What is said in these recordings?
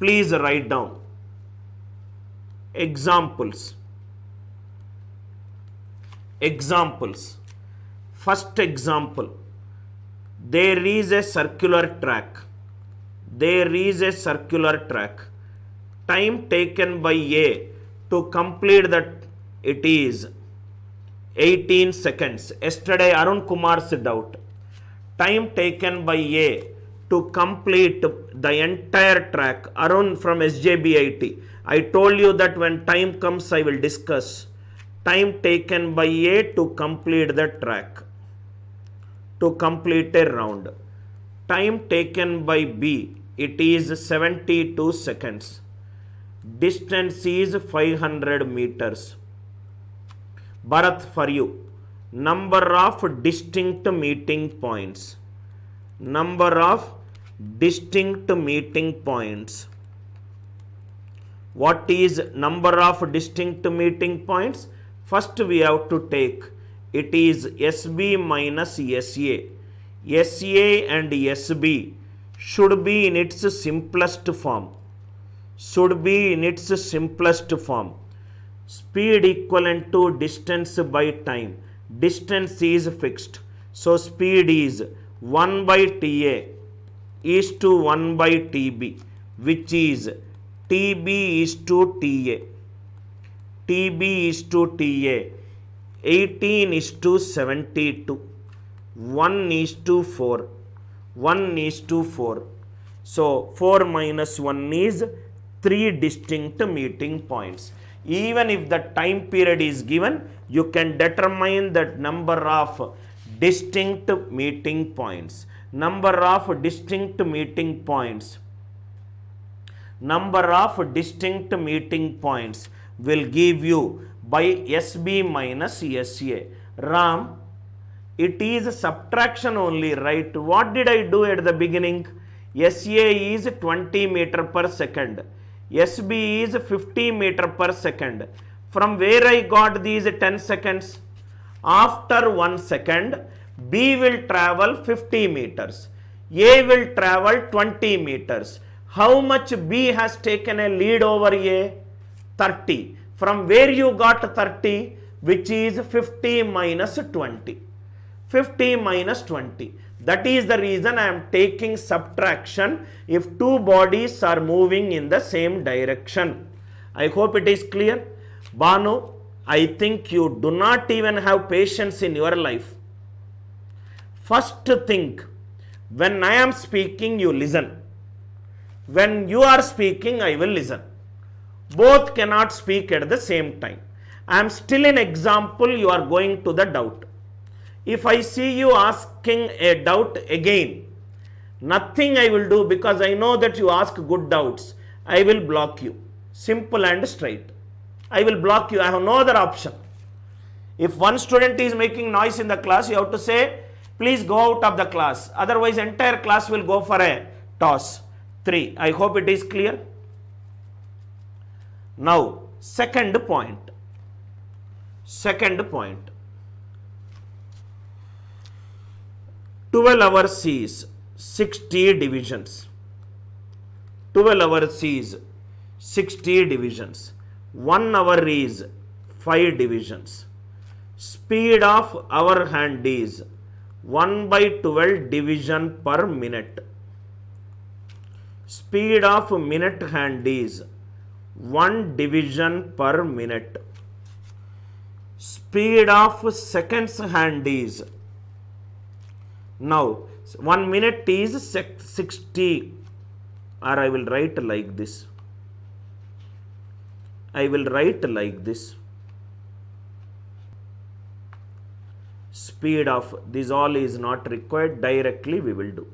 Please write down examples. Examples. First example, there is a circular track. There is a circular track. Time taken by A to complete that, it is 18 seconds. Yesterday Arun Kumar's doubt. Time taken by A to complete the entire track. Arun from SJBIT. I told you that when time comes I will discuss. Time taken by A to complete the track, to complete a round. Time taken by B, it is 72 seconds. Distance is 500 meters. Bharat, for you, number of distinct meeting points. Number of distinct meeting points. What is number of distinct meeting points? First we have to take, it is SB minus SA. SA and SB should be in its simplest form. Should be in its simplest form. Speed equivalent to distance by time. Distance is fixed. So speed is 1 by TA is to 1 by TB, which is TB is to TA. TB is to TA. 18 is to 72. 1 is to 4. 1 is to 4. So 4 minus 1 is 3 distinct meeting points. Even if the time period is given, you can determine that number of distinct meeting points. Number of distinct meeting points. Number of distinct meeting points will give you by SB minus SA. Ram, it is subtraction only, right? What did I do at the beginning? SA is 20 meter per second. SB is 50 meter per second. From where I got these 10 seconds? After 1 second, B will travel 50 meters. A will travel 20 meters. How much B has taken a lead over A? 30. From where you got 30? Which is 50 minus 20. 50 minus 20. That is the reason I am taking subtraction if two bodies are moving in the same direction. I hope it is clear. Banu, I think you do not even have patience in your life. First thing, when I am speaking, you listen. When you are speaking, I will listen. Both cannot speak at the same time. I am still an example, you are going to the doubt. If I see you asking a doubt again, nothing I will do because I know that you ask good doubts. I will block you. Simple and straight. I will block you. I have no other option. If one student is making noise in the class, you have to say, please go out of the class. Otherwise, entire class will go for a toss. 3. I hope it is clear. Now, second point. Second point. 12 hours is 60 divisions. 12 hours is 60 divisions. 1 hour is 5 divisions. Speed of hour hand is 1 by 12 division per minute. Speed of minute hand is 1 division per minute. Speed of seconds hand is, now 1 minute is 60, or I will write like this. I will write like this. Speed of, this all is not required, directly we will do.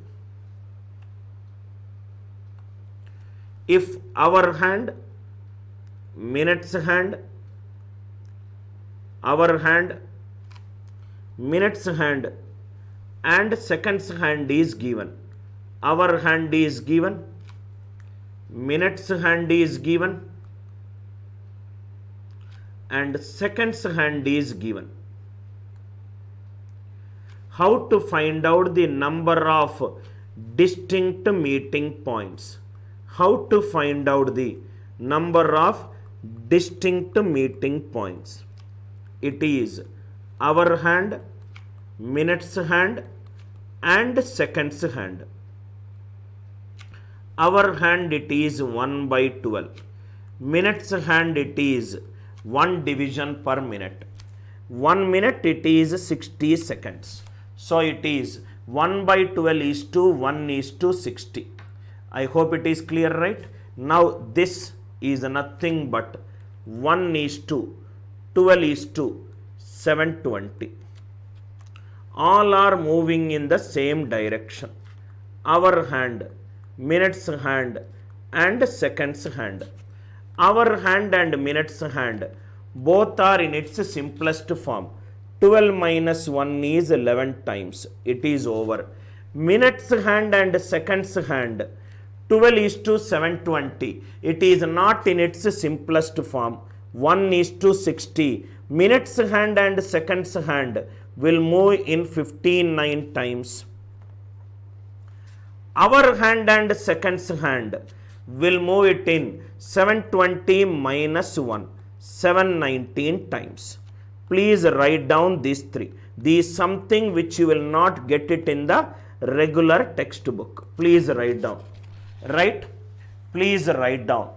If hour hand, minutes hand, hour hand, minutes hand and seconds hand is given. Hour hand is given, minutes hand is given and seconds hand is given. How to find out the number of distinct meeting points? how to find out the number of distinct meeting points. It is hour hand, minutes hand and seconds hand. Hour hand it is 1 by 12. Minutes hand it is 1 division per minute. 1 minute it is 60 seconds. So it is 1 by 12 is to 1 is to 60. I hope it is clear, right? Now this is nothing but 1 is to 12 is to 720. All are moving in the same direction. Hour hand, minutes hand and seconds hand. Hour hand and minutes hand both are in its simplest form. 12 minus 1 is 11 times. It is over. Minutes hand and seconds hand 12 is to 720. It is not in its simplest form. 1 is to 60. Minutes hand and seconds hand will move in 59 times. Hour hand and seconds hand will move it in 720 minus 1, 719 times. Please write down these three. This is something which you will not get it in the regular textbook. Please write down. Right? Please write down.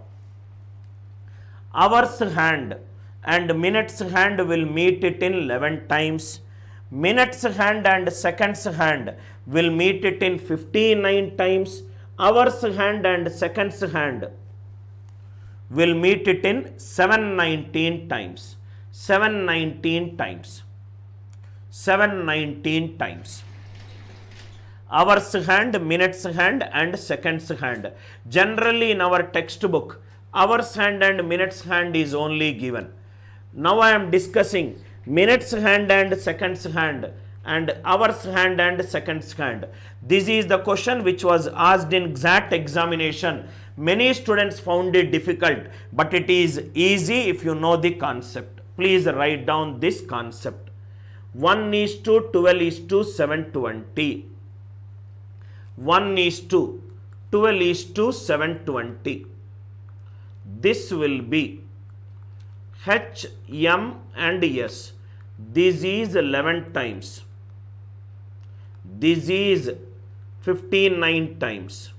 Hours hand and minutes hand will meet it in 11 times. Minutes hand and seconds hand will meet it in 59 times. Hours hand and seconds hand will meet it in 719 times. 719 times. 719 times. Hours hand, minutes hand and seconds hand. Generally in our textbook, hours hand and minutes hand is only given. Now I am discussing minutes hand and seconds hand and hours hand and seconds hand. This is the question which was asked in exact examination. Many students found it difficult, but it is easy if you know the concept. Please write down this concept. 1 is to 12 is to 720. 1 is to 12 is to 720. This will be H, M and S. This is 11 times. This is 59 times.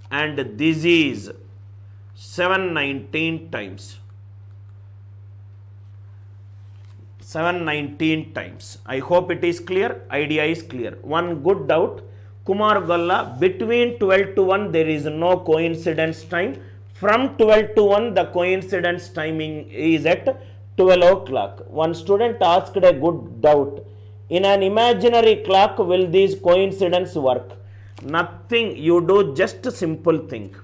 And this is 719 times. 719 times. I hope it is clear. Idea is clear. One good doubt. Kumar Galla, between 12 to 1 there is no coincidence time. From 12 to 1 the coincidence timing is at 12 o'clock. One student asked a good doubt. In an imaginary clock will these coincidence work? Nothing. You do just a simple thing.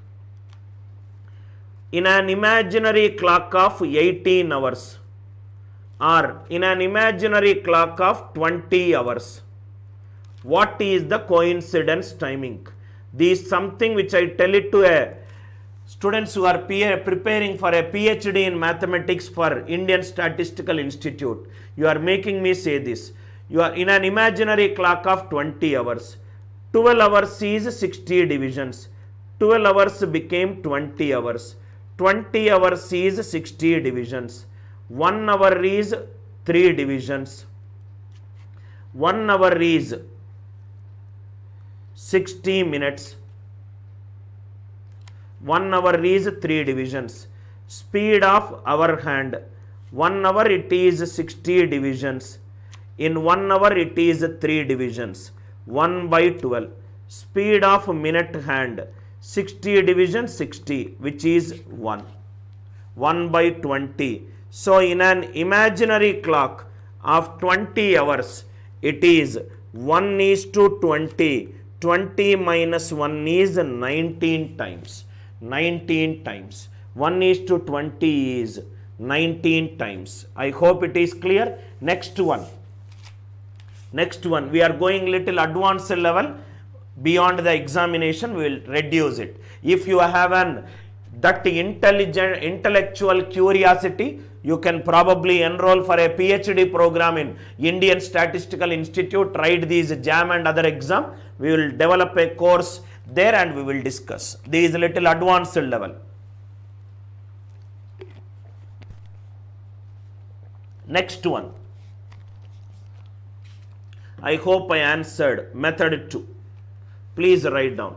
In an imaginary clock of 18 hours or in an imaginary clock of 20 hours, what is the coincidence timing? This is something which I tell it to students who are preparing for a PhD in mathematics for Indian Statistical Institute. You are making me say this. You are in an imaginary clock of 20 hours. 12 hours is 60 divisions. 12 hours became 20 hours. 20 hours is 60 divisions. 1 hour is 3 divisions. 1 hour is 60 minutes. 1 hour is 3 divisions. Speed of hour hand. 1 hour it is 60 divisions. In 1 hour it is 3 divisions. 1 by 12. Speed of minute hand. 60 division 60, which is 1. 1 by 20. So in an imaginary clock of 20 hours, it is 1 is to 20. 20 minus 1 is 19 times. 19 times. 1 is to 20 is 19 times. I hope it is clear. Next one. Next one. We are going little advanced level. Beyond the examination, we will reduce it. If you have that intellectual curiosity, you can probably enroll for a PhD program in Indian Statistical Institute, write these JAM and other exam. We will develop a course there and we will discuss. This is a little advanced level. Next one. I hope I answered method 2. Please write down.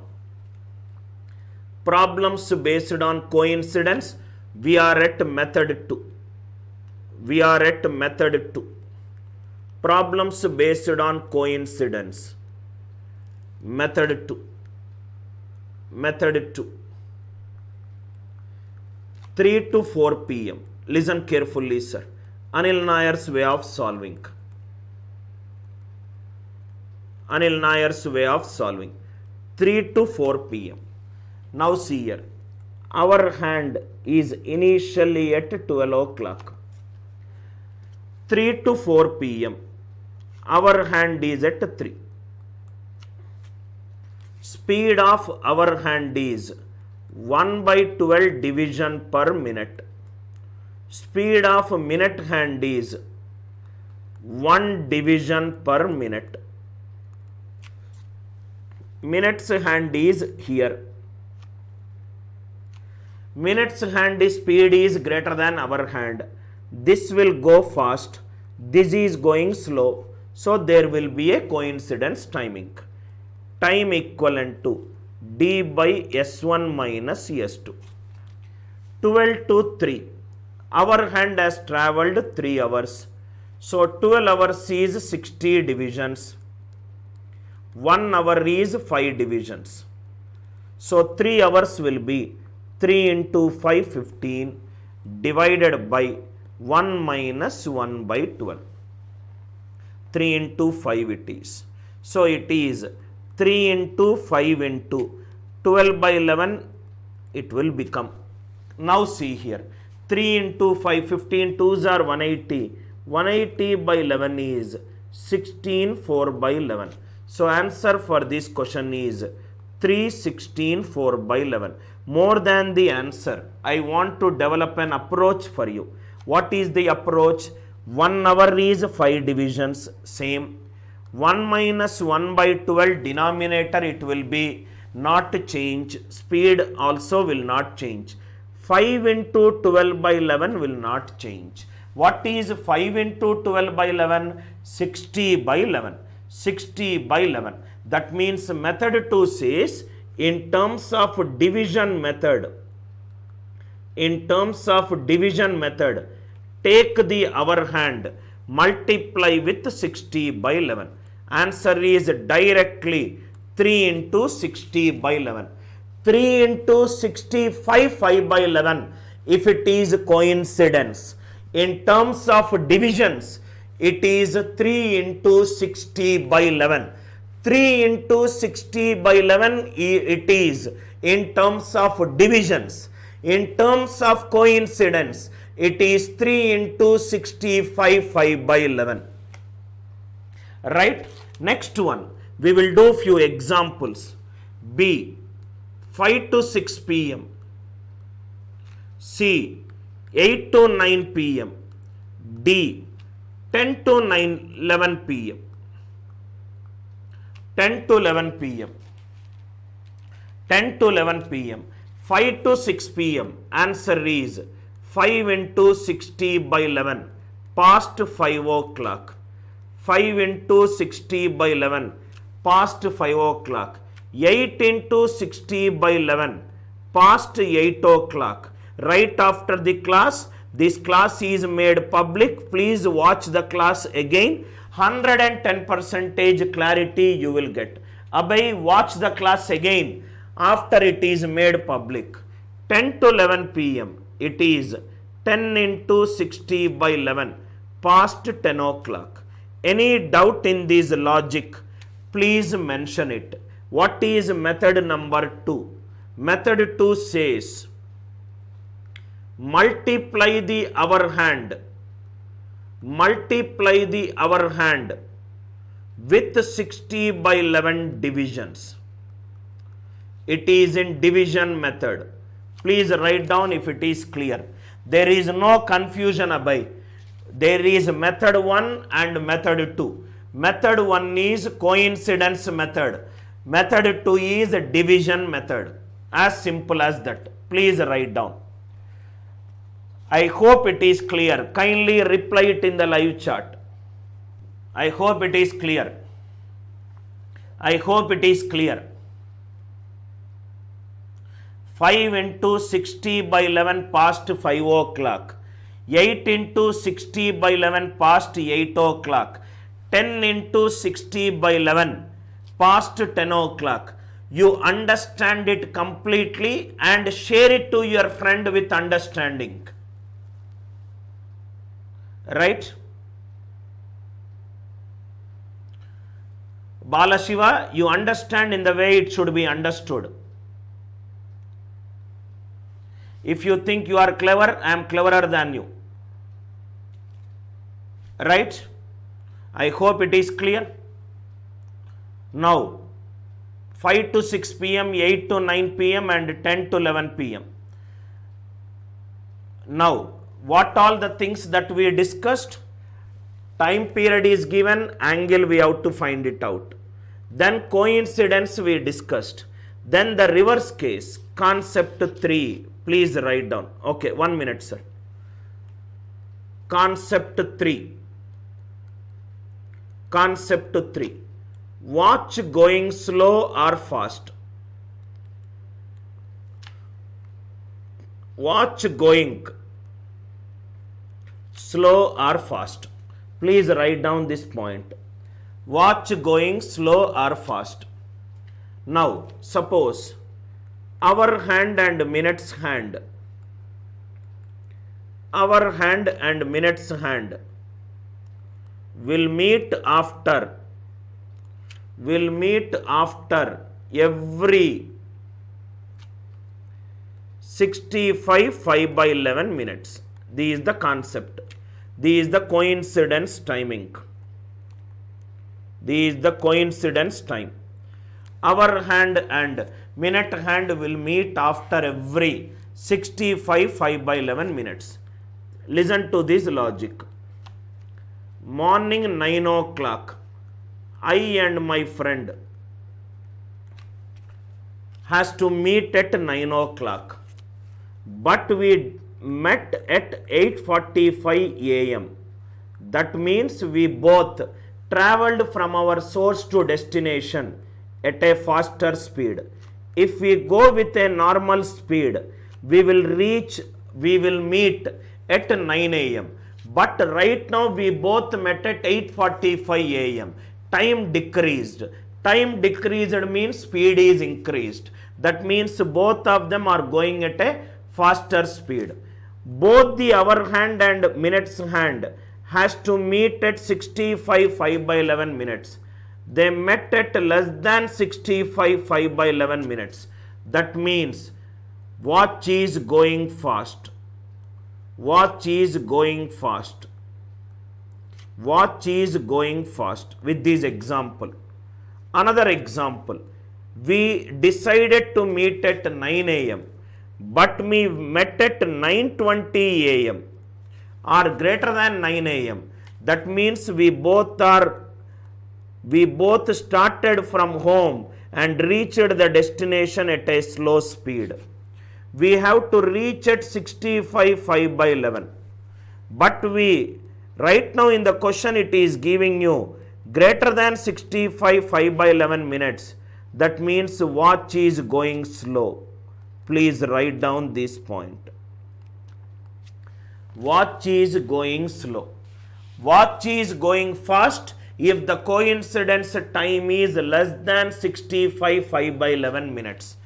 Problems based on coincidence. We are at method 2. We are at method 2. Problems based on coincidence. Method 2. Method 2. 3 to 4 p.m. Listen carefully, sir. Anil Nayar's way of solving. Anil Nayar's way of solving. 3 to 4 p.m. Now see here. Our hand is initially at 12 o'clock. 3 to 4 p.m. Our hand is at 3. Speed of our hand is 1 by 12 division per minute. Speed of minute hand is 1 division per minute. Minute's hand is here. Minute's hand speed is greater than our hand. This will go fast. This is going slow. So there will be a coincidence timing. Time equivalent to d by s1 minus s2. 12 to 3. Our hand has travelled 3 hours. So 12 hours is 60 divisions. 1 hour is 5 divisions. So 3 hours will be 3 into 5, 15 divided by 1 minus 1 by 12. 3 into 5 it is. So it is 3 into 5 into 12 by 11 it will become. Now see here. 3 into 5, 15, 2s are 180. 180 by 11 is 16, 4 by 11. So answer for this question is 316, 4 by 11. More than the answer, I want to develop an approach for you. What is the approach? 1 hour is 5 divisions, same. 1 minus 1 by 12 denominator, it will be not change. Speed also will not change. 5 into 12 by 11 will not change. What is 5 into 12 by 11? 60 by 11. 60 by 11. That means method 2 says in terms of division method, take the hour hand, multiply with 60 by 11. Answer is directly 3 into 60 by 11. 3 into 65, 5 by 11 if it is coincidence. In terms of divisions, it is 3 into 60 by 11. 3 into 60 by 11 it is in terms of divisions. In terms of coincidence, it is 3 into 65, 5 by 11. Right? Next one, we will do few examples. B, 5 to 6 p.m. C, 8 to 9 p.m. D, 10 to 11 p.m. 10 to 11 p.m. 10 to 11 p.m. 5 to 6 p.m. Answer is 5 into 60 by 11 past 5 o'clock. 5 into 60 by 11 past 5 o'clock. 8 into 60 by 11 past 8 o'clock. Right after the class, this class is made public. Please watch the class again. 110% clarity you will get. Abhay, watch the class again after it is made public. 10 to 11 p.m. It is 10 into 60 by 11 past 10 o'clock. Any doubt in this logic? Please mention it. What is method number 2? Method 2 says multiply the hour hand. Multiply the hour hand with 60 by 11 divisions. It is in division method. Please write down if it is clear. There is no confusion about. There is method 1 and method 2. Method 1 is coincidence method. Method 2 is a division method. As simple as that. Please write down. I hope it is clear. Kindly reply it in the live chat. I hope it is clear. I hope it is clear. 5 into 60 by 11 past 5 o'clock. 8 into 60 by 11 past 8 o'clock. 10 into 60 by 11 past 10 o'clock. You understand it completely and share it to your friend with understanding. Right? Balashiva, you understand in the way it should be understood. If you think you are clever, I am cleverer than you. Right? I hope it is clear. Now, 5 to 6 p.m., 8 to 9 p.m. and 10 to 11 p.m. Now, what all the things that we discussed? Time period is given, angle we have to find it out. Then coincidence we discussed. Then the reverse case, concept 3. Please write down. Okay, 1 minute, sir. Concept 3. Concept 3. Watch going slow or fast. Watch going slow or fast. Please write down this point. Watch going slow or fast. Now, suppose hour hand and minutes hand. Hour hand and minutes hand will meet after every 65 5 by 11 minutes. This is the concept. This is the coincidence timing. This is the coincidence time. Hour hand and minute hand will meet after every 65 5 by 11 minutes. Listen to this logic. Morning 9 o'clock. I and my friend has to meet at 9 o'clock. But we met at 8:45 a.m. That means we both traveled from our source to destination at a faster speed. If we go with a normal speed, we will meet at 9 a.m. But right now we both met at 8:45 a.m. Time decreased. Time decreased means speed is increased. That means both of them are going at a faster speed. Both the hour hand and minutes hand has to meet at 65 5 by 11 minutes. They met at less than 65 5 by 11 minutes. That means watch is going fast. Watch is going fast. Watch is going fast. With this example. Another example. We decided to meet at 9 a.m. but we met at 9:20 a.m. or greater than 9 a.m. That means we both started from home and reached the destination at a slow speed. We have to reach at 65 5 by 11. But right now in the question it is giving you greater than 65 5 by 11 minutes. That means watch is going slow. Please write down this point. Watch is going slow. Watch is going fast if the coincidence time is less than 65 5 by 11 minutes.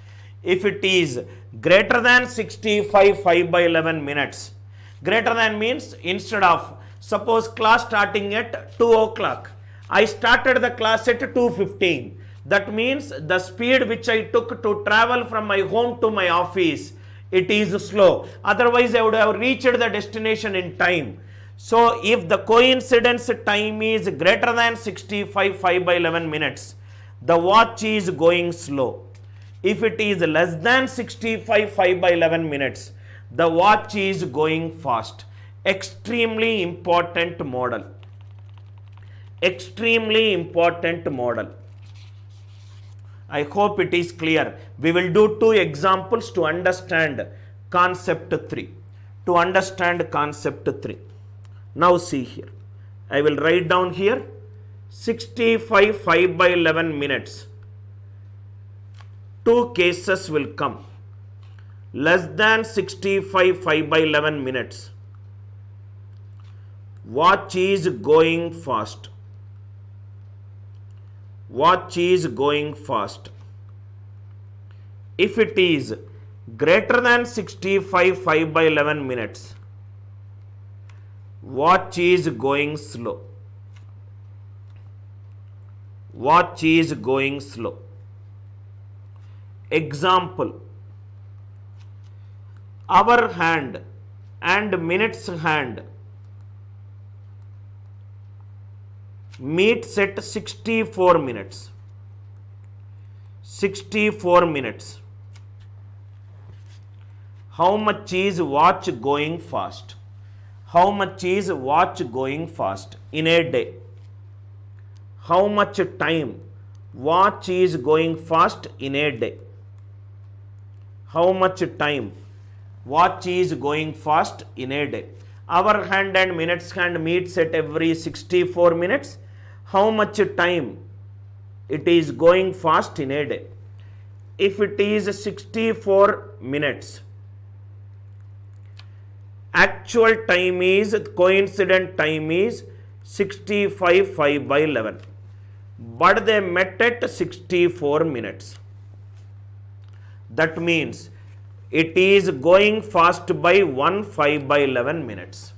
If it is greater than 65 5 by 11 minutes, greater than means instead of, suppose class starting at 2 o'clock, I started the class at 2:15. That means the speed which I took to travel from my home to my office, it is slow. Otherwise, I would have reached the destination in time. So, if the coincidence time is greater than 65 5 by 11 minutes, the watch is going slow. If it is less than 65 5 by 11 minutes, the watch is going fast. Extremely important model. Extremely important model. I hope it is clear. We will do 2 examples to understand concept 3. To understand concept 3. Now see here. I will write down here 65 5 by 11 minutes. 2 cases will come. Less than 65 5 by 11 minutes. Watch is going fast. Watch is going fast. If it is greater than 65 5 by 11 minutes, watch is going slow. Watch is going slow. Example, hour hand and minutes hand meets at 64 minutes. 64 minutes. How much is watch going fast? How much is watch going fast in a day? How much time watch is going fast in a day? How much time watch is going fast in a day? Hour hand and minutes hand meets at every 64 minutes. How much time it is going fast in a day? If it is 64 minutes, actual time is, coincident time is 65 5 by 11. But they met at 64 minutes. That means it is going fast by 1 5 by 11 minutes.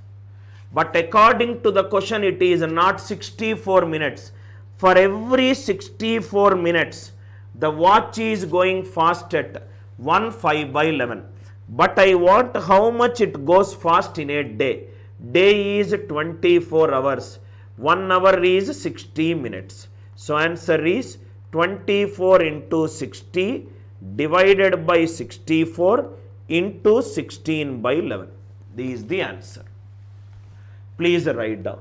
But according to the question, it is not 64 minutes. For every 64 minutes, the watch is going fast at 1 5 by 11. But I want how much it goes fast in a day. Day is 24 hours. 1 hour is 60 minutes. So answer is 24 into 60 divided by 64 into 16 by 11. This is the answer. Please write down.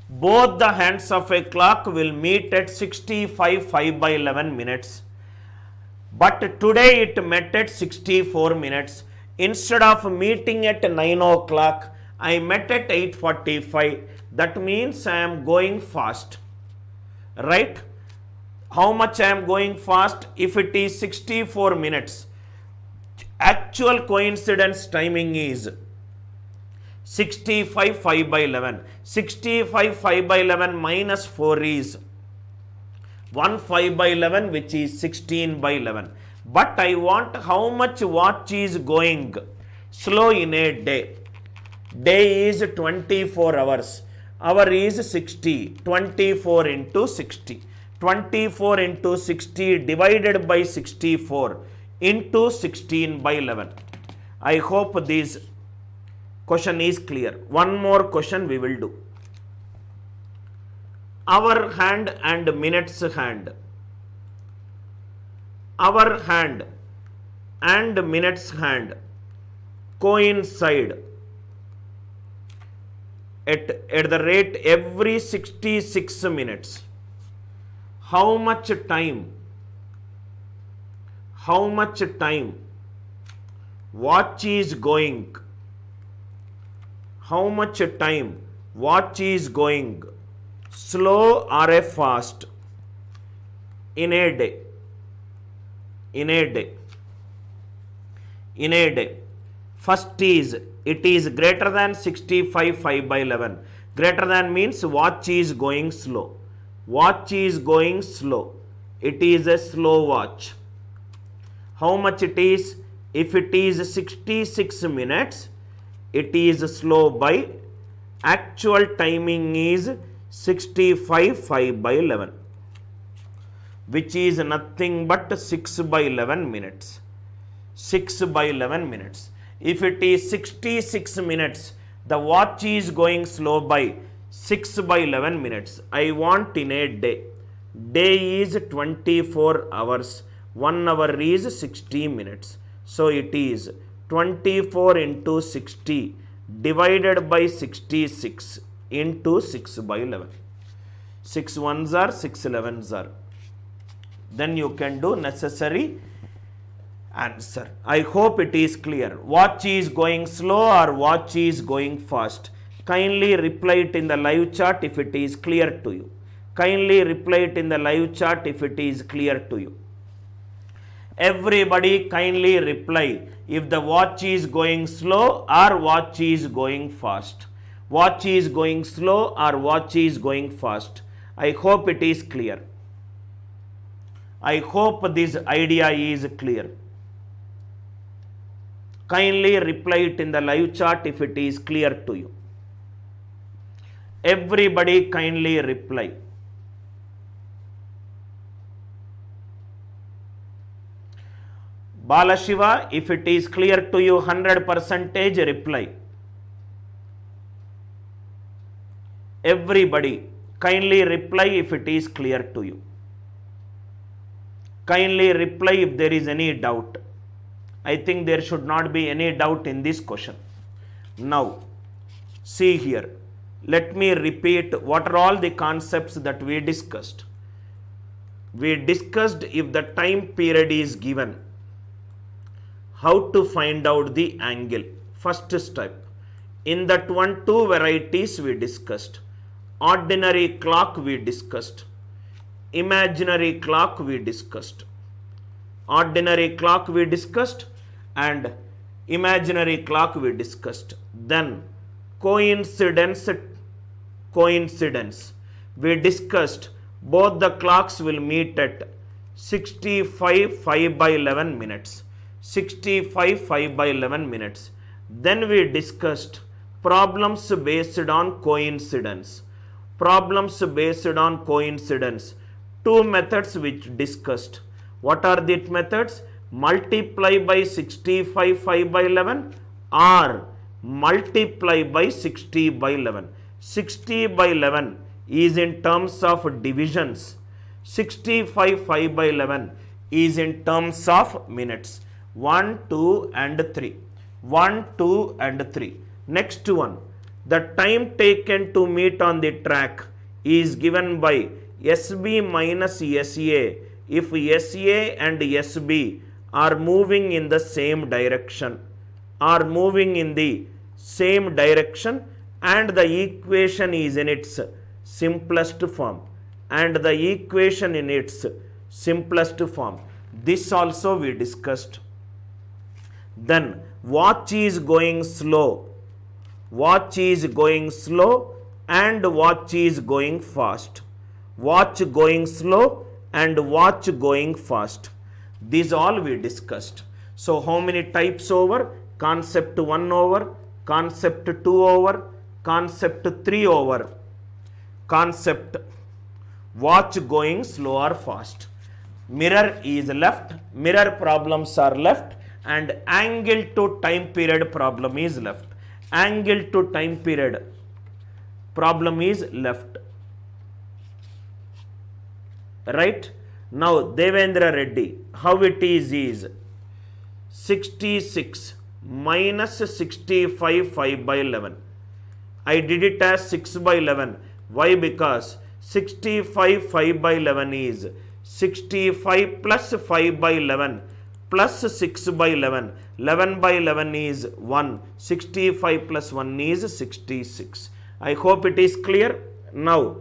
Both the hands of a clock will meet at 65 5 by 11 minutes. But today it met at 64 minutes. Instead of meeting at 9 o'clock, I met at 8:45. That means I am going fast. Right? How much I am going fast? If it is 64 minutes, actual coincidence timing is 65 5 by 11. 65 5 by 11 minus 4 is 1 5 by 11, which is 16 by 11. But I want how much watch is going slow in a day. Day is 24 hours. Hour is 60. 24 into 60. 24 into 60 divided by 64 into 16 by 11. I hope this question is clear. One more question we will do. Hour hand and minutes hand. Hour hand and minutes hand coincide at the rate every 66 minutes. How much time watch is going? How much time watch is going slow or a fast in a day? In a day. In a day. First is, it is greater than 65 5 by 11. Greater than means watch is going slow. Watch is going slow. It is a slow watch. How much it is? If it is 66 minutes, it is slow by, actual timing is 65 5 by 11, which is nothing but 6 by 11 minutes. 6 by 11 minutes. If it is 66 minutes, the watch is going slow by 6 by 11 minutes. I want in a day. Day is 24 hours. 1 hour is 60 minutes. So it is 24 into 60 divided by 66 into 6 by 11. 6 ones are 6 11s are. then you can do necessary answer. I hope it is clear. Watch is going slow or watch is going fast? Kindly reply it in the live chat if it is clear to you. Kindly reply it in the live chat if it is clear to you. Everybody kindly reply if the watch is going slow or watch is going fast. Watch is going slow or watch is going fast. I hope it is clear. I hope this idea is clear. Kindly reply it in the live chat if it is clear to you. Everybody kindly reply. Balashiva, if it is clear to you 100% reply. Everybody kindly reply if it is clear to you. Kindly reply if there is any doubt. I think there should not be any doubt in this question. Now, see here. Let me repeat what are all the concepts that we discussed. We discussed if the time period is given, how to find out the angle. First step. In that two varieties we discussed. Ordinary clock we discussed. Imaginary clock we discussed. Ordinary clock we discussed and imaginary clock we discussed. Then coincidence. We discussed both the clocks will meet at 65 5 by 11 minutes. 65 5 by 11 minutes. Then we discussed problems based on coincidence. Problems based on coincidence. Two methods which discussed. What are the methods? Multiply by 65 5 by 11 or multiply by 60 by 11. 60 by 11 is in terms of divisions. 65 5 by 11 is in terms of minutes. 1, 2 and 3. 1, 2 and 3. Next one. The time taken to meet on the track is given by SB minus SA if SA and SB are moving in the same direction. Are moving in the same direction and the equation is in its simplest form. And the equation in its simplest form. This also we discussed. Then watch is going slow. Watch is going slow and watch is going fast. Watch going slow and watch going fast. These all we discussed. So how many types over? Concept 1 over, concept 2 over, concept 3 over. Concept watch going slow or fast. Mirror is left, mirror problems are left and angle to time period problem is left. Angle to time period problem is left. Right? Now Devendra Reddy, how it is 66 minus 65 5 by 11. I did it as 6 by 11. Why? Because 65 5 by 11 is 65 plus 5 by 11 plus 6 by 11. 11 by 11 is 1. 65 plus 1 is 66. I hope it is clear. Now,